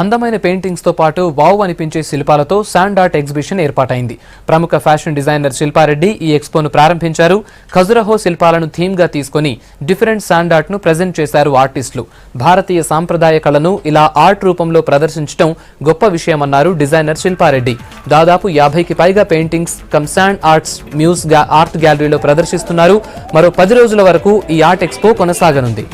అందమైన పెయింటింగ్స్ తో పాటు వావ్ అనిపించే శిల్పాలతో శాండ్ ఆర్ట్ ఎగ్జిబిషన్ ఏర్పాటైంది. ప్రముఖ ఫ్యాషన్ డిజైనర్ శిల్పారెడ్డి ఈ ఎక్స్పోను ప్రారంభించారు. ఖజురహో శిల్పాలను థీమ్ గా తీసుకుని డిఫరెంట్ శాండ్ ఆర్ట్ ను ప్రెజెంట్ చేశారు ఆర్టిస్టులు. భారతీయ సాంప్రదాయ కళను ఇలా ఆర్ట్ రూపంలో ప్రదర్శించడం గొప్ప విషయమన్నారు డిజైనర్ శిల్పారెడ్డి. దాదాపు 50కి పైగా paintings come sand arts art గ్యాలరీలో ప్రదర్శిస్తున్నారు. మరో 10 రోజుల వరకు ఈ ఆర్ట్ ఎక్స్పో కొనసాగనుంది.